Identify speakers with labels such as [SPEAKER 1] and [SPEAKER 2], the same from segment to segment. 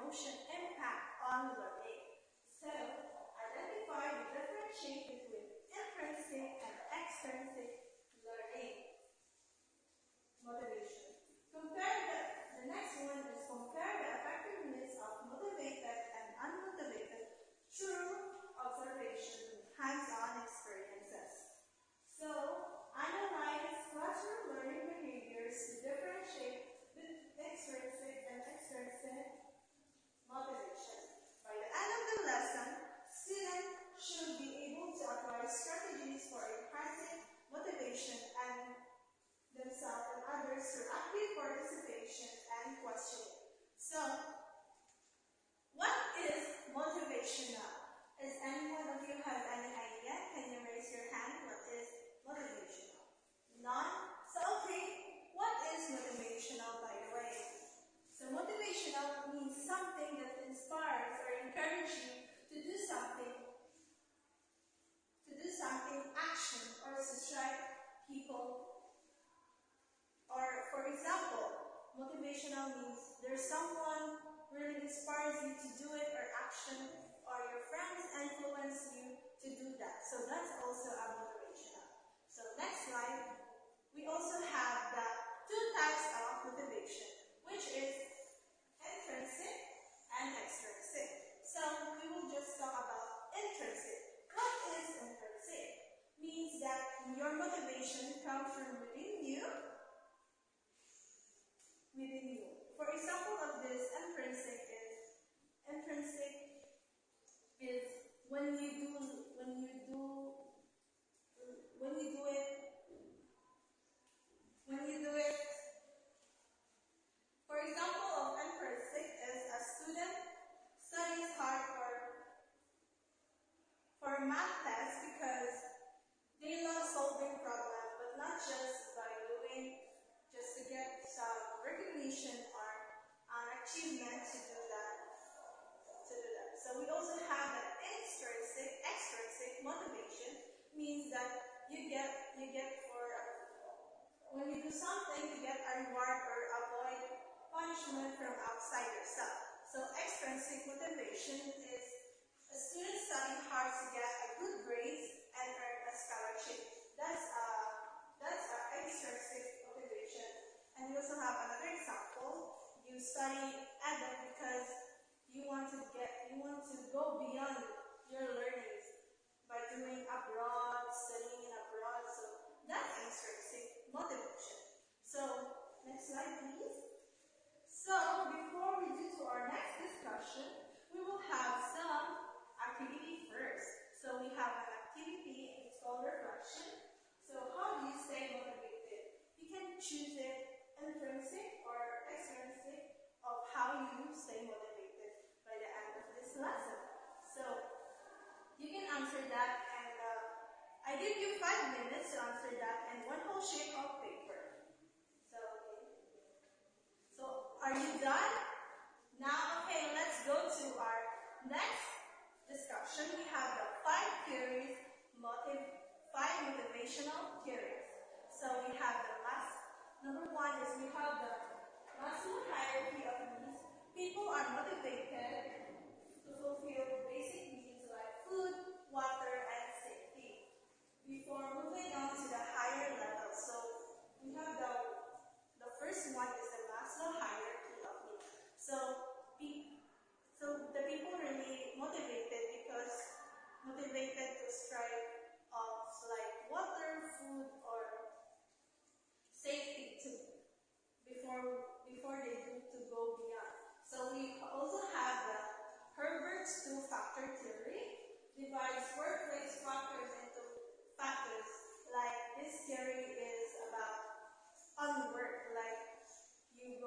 [SPEAKER 1] emotion impact on learning. So, identify the differentiate between intrinsic and extrinsic learning motivation. The next one is compare the effectiveness of motivated and unmotivated through observation, hands-on experiences. So, analyze classroom learning behaviors to differentiate the intrinsic and extrinsic motivation. By the end of the lesson, students should be able to apply strategies for enhancing motivation and themselves and others through active participation and questioning. So, what is motivational? Does any one of you have any idea? Can you raise your hand? What is motivational? None? So, okay, what is motivational, by the way? So, motivational means something that inspires or encourages you to do something, action, or to strike people. Or, for example, motivational means there's someone really inspires you to do it, or action, or your friends influence you to do that. So that's also a motivational. So next slide, we also have the two types of motivation, which is intrinsic and extrinsic. So we will just talk about intrinsic. What is intrinsic? Means that your motivation comes from within you. For example of this, intrinsic is when you do it. For example of intrinsic is a student studies hard for a math test because they love solving problems, but not just by doing, just to get some recognition or an achievement to do that. So we also have an extrinsic motivation, means that you get for when you do something, you get a reward or avoid punishment from outside yourself. So extrinsic motivation is a student studying hard to get a good grades and earn a scholarship. That's extrinsic motivation. And we also have another example. You study EdTech because you want to go beyond your learnings by doing abroad, studying abroad. So that's extrinsic motivation. So next slide, please. So before we do to our next discussion, we will have some activity first. So we have an activity, it's called reflection. So how do you stay motivated? You can choose it intrinsic or extrinsic of how you stay motivated by the end of this lesson. So you can answer that, and I give you 5 minutes to answer that and one whole sheet of paper. So are you done? Now, okay, let's go to our next discussion. We have the 5 motivational theories. So we have number 1 is we have the Maslow hierarchy of needs. People are motivated to fulfill basic needs like food, water, and safety. Before moving on to the higher level, so we have the first one is the Maslow hierarchy of needs. So the people really motivated to strive of like water, food, or safety too before they do to go beyond. So we also have the Herbert's two-factor theory, divides workplace factors into factors. Like this theory is about on work, like you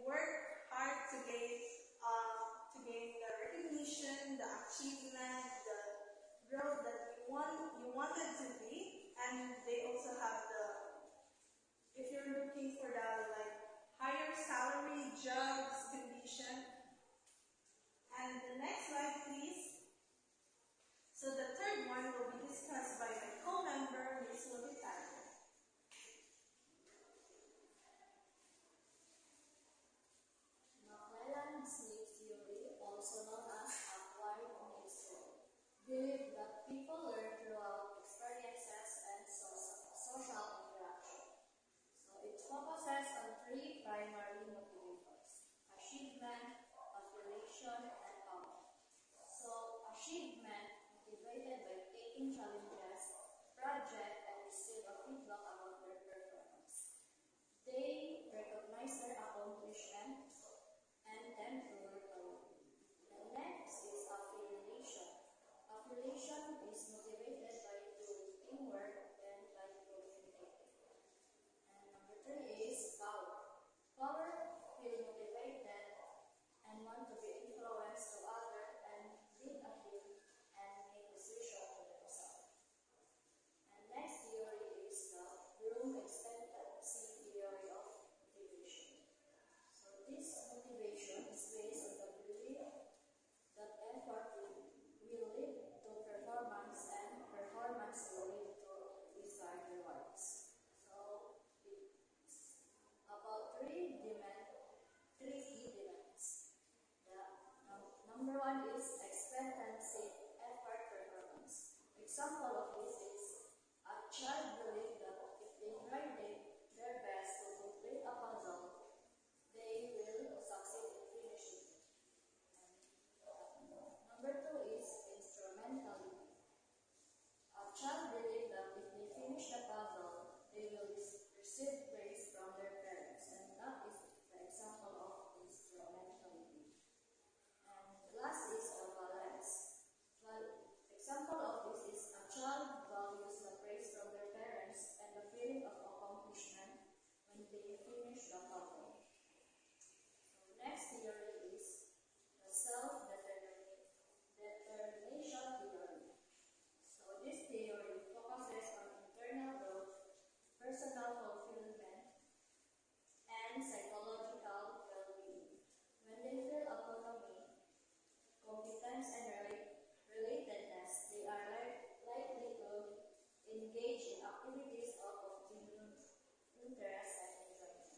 [SPEAKER 1] work hard to gain the recognition, the achievement, the growth that you wanted to be, and they also have if you're looking for the like higher salary, jobs, condition. And the next slide, please. So the third one will be discussed by my co-member, Ms. Lobitano.
[SPEAKER 2] Kailan motivated by taking challenges, projects, and receive a feedback about their performance. They recognize their accomplishment and tend to work alone. The next is affiliation. Affiliation is motivated by doing teamwork and by communicating. And number 3 is power. Power feel motivated and want to be influenced to others and lead a team and make decisions for themselves. And next theory is the Bloom expectancy theory of motivation. So this motivation is based on the belief that effort will lead to performance and performance will lead to desired rewards. So it's about three key demands. The number 1 is expectancy, effort, performance. Example of this is a child believes that if they try their best to complete a puzzle, they will succeed in finishing it. And number 2 is instrumentality. A child believes that if they finish the puzzle, they will receive praise from their parents, and that is the example of instrumentality. And the last is the balance. Example of this is a child values the praise from their parents and the feeling of accomplishment when they finish the puzzle. So next theory is the self-determination theory. So this theory focuses on internal growth, personal fulfillment, and psychological well-being. When they feel autonomy, competence, and relatedness, they are likely to engage in activities of genuine interest and enjoyment.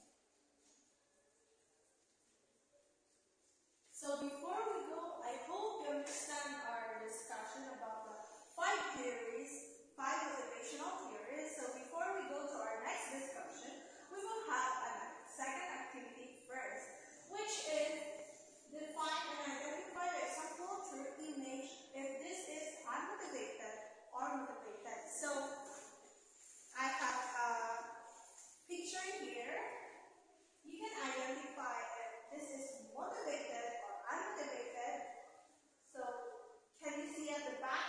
[SPEAKER 1] So before we go, I hope you understand our discussion about the 5 theories, 5 motivational theories. So before we go to our next discussion, we will have a second activity first, which is define and identify the example through image if this is unmotivated or motivated. So I have a picture here. You can identify if this is motivated or unmotivated. So can you see at the back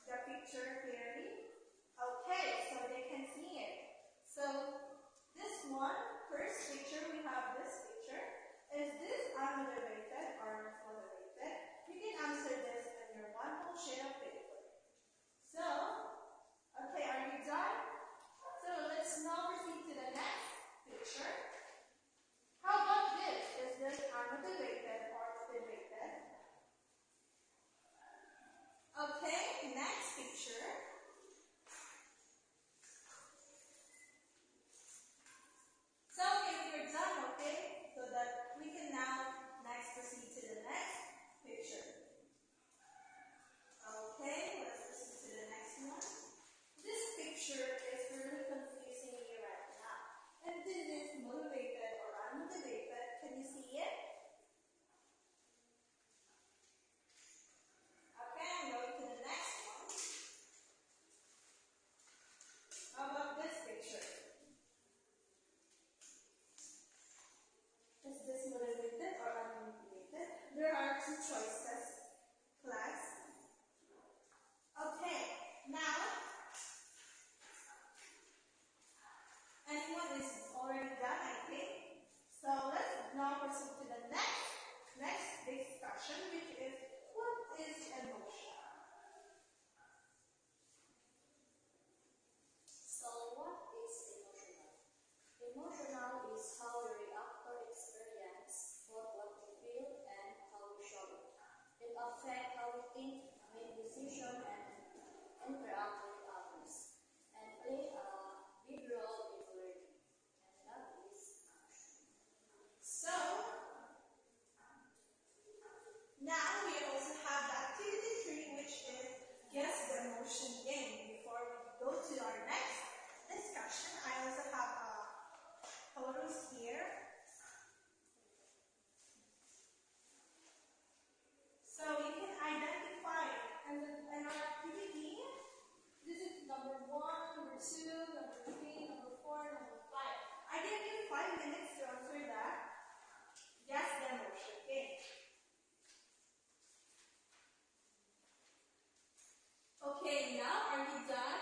[SPEAKER 1] the picture clearly? Okay, so they can see it. So this one, first picture, we have this picture. Is this unmotivated or motivated? You can answer this in your one whole sheet of paper. So, okay, are you done? So let's now proceed to the next picture. How about this? Is this unmotivated or motivated? Okay, next picture. So if you're done, okay, so that we can now next proceed to the next picture. Okay, let's proceed to the next one. This picture is really confusing me right now. And this is motivated or unmotivated. Can you see it? Okay, I'm going to the next one.
[SPEAKER 3] Okay, now are you done?